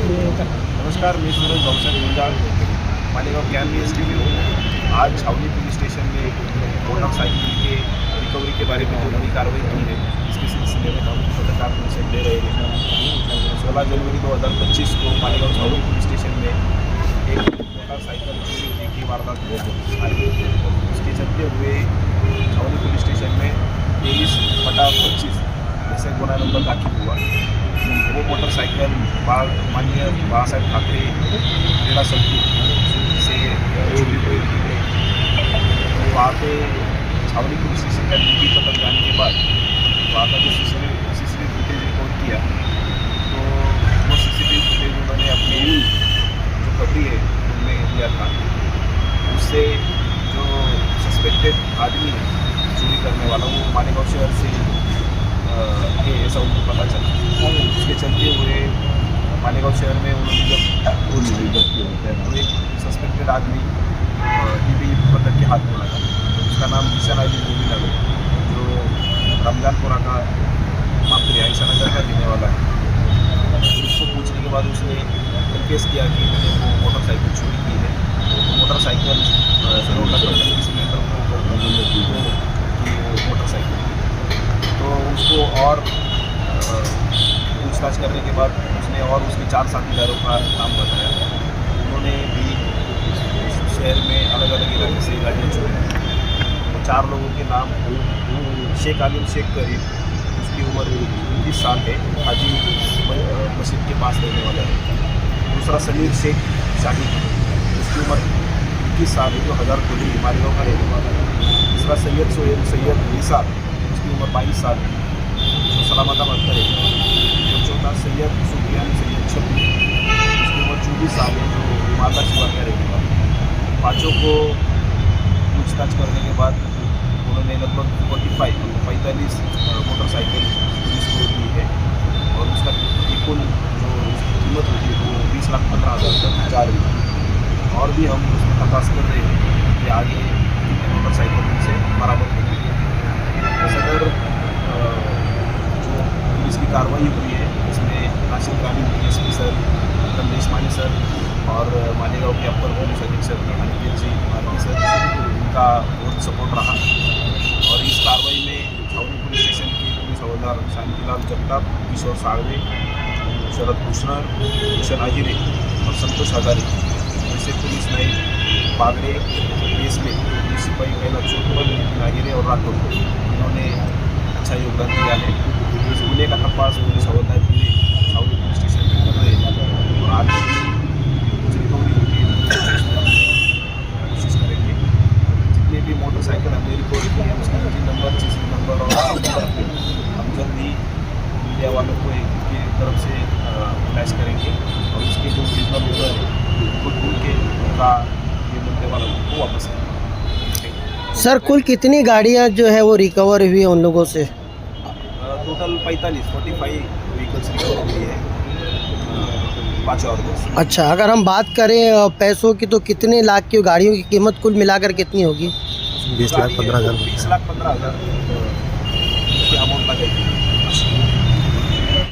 नमस्कार, मी सूरज Bhausaheb Gunjal, Malegaon camp SDPO. आज छावनी पुलिस स्टेशन में मोटरसाइकिल के रिकवरी के बारे में जो बड़ी कार्रवाई की है, इसके सिलसिले में हम पत्रकार परिषद दे रहे हैं। 16 जनवरी 2025 को मालेगांव छावनी पुलिस स्टेशन में एक मोटरसाइकिल चोरी होने की वारदात आई। उसके चलते हुए छावनी पुलिस स्टेशन में 23/25 ऐसे गुना नंबर दाखिल हुआ। वो मोटरसाइकिल माननीय बाला साहेब ठाकरे क्रीड़ा संकुल से चोरी हुई। वहाँ पे छावनी पुलिस स्टेशन का ड्यूटी पता जाने के बाद वहाँ का जो सीसीटीवी फुटेज रिकॉर्ड किया, तो वो सीसीटीवी फुटेज उन्होंने अपनी जो खबरी है उनमें लिया था। उससे जो सस्पेक्टेड आदमी है चोरी करने वाला, वो मालेगांव शहर से है ऐसा उनको पता चला। उसके चलते हुए मालेगांव शहर में उन्होंने जब एक सस्पेक्टेड आदमी पकड़ के हाथ में लगा, उसका नाम निशान अली मूवी लगा, जो रमजानपुरा का ऐसा नगर का रहने वाला है। उसको पूछने के बाद उसने कन्फेस किया कि मैंने वो मोटरसाइकिल चोरी की है। मोटरसाइकिल मोटरसाइकिल तो उसको और पूछताछ करने के बाद उसने और उसके 4 साथीदारों का नाम बताया। उन्होंने भी शहर में अलग अलग इलाके से गाड़ियाँ चोरी। 4 लोगों के नाम शेख आलिम शेख करीब, उसकी उम्र 29 साल है, हाजी मस्जिद के पास रहने वाला है। दूसरा समीर शेख शाही, उसकी उम्र 21 साल है, जो हज़ार खोली मालेगांव का रहने वाला है। तीसरा सैयद सैयद निसार, उसकी उम्र 22 साल है, जो सलामताबाद का रहने वाला है। जो चौथा सैयद सुफियान सैयद छब्बी, उसकी उम्र 24 साल है, जो मालदा शिवा का रहने वाला है। पाँचों को पूछताछ करने के बाद उन्होंने लगभग 45 मोटरसाइकिल पुलिस को दी है, और उसका कुल जो कीमत होती है वो 20,15,000 तक जा रही है। और भी हम उसमें तपास कर रहे हैं कि आगे मोटरसाइकिल से बराबर होगी। सदर जो पुलिस की कार्रवाई हुई है, इसमें नासिर ग्रामीण DSP सर, कमलेश मानी सर और मालेगांव के अपर पुलिस अधीक्षक अनिकेत जी भारती सर, उनका बहुत सपोर्ट रहा। और इस कार्रवाई में छावनी पुलिस स्टेशन के पुलिस हवलदार शांतिलाल जगताप, किशोर साळवे, शरद कृष्णर, भूषण आहिरे और संतोष हजारे जैसे पुलिस नायक बागड़े, बेसले, पुलिस सिपाही कैलाश चोटमल, नितिन आहिरे और राठौर, इन्होंने अच्छा योगदान दिया है। इस गुने का तपास पुलिस हवलदार पूरे छावनी पुलिस स्टेशन में कर रहे हैं, और आगे भी रिकवरी होगी कोशिश करेंगे। जितने भी मोटरसाइकिल हमने रिकॉर्ड किए हैं, उसका इंजन नंबर, CC नंबर और हम जल्द ही मीडिया वालों को की तरफ से फ्लैश करेंगे, और उसके जो ओरिजिनल ओनर है उनको ढूंढ के उनका ये मिलने वाला उनको वापस करेंगे। सर, कुल कितनी गाड़ियां जो है वो रिकवर हुई है उन लोगों से? टोटल 45 व्हीकल्स रिकवर हुई है, 5 और 10। अच्छा, अगर हम बात करें पैसों की, तो कितने लाख की गाड़ियों की कीमत कुल मिलाकर कितनी होगी? 20,15,000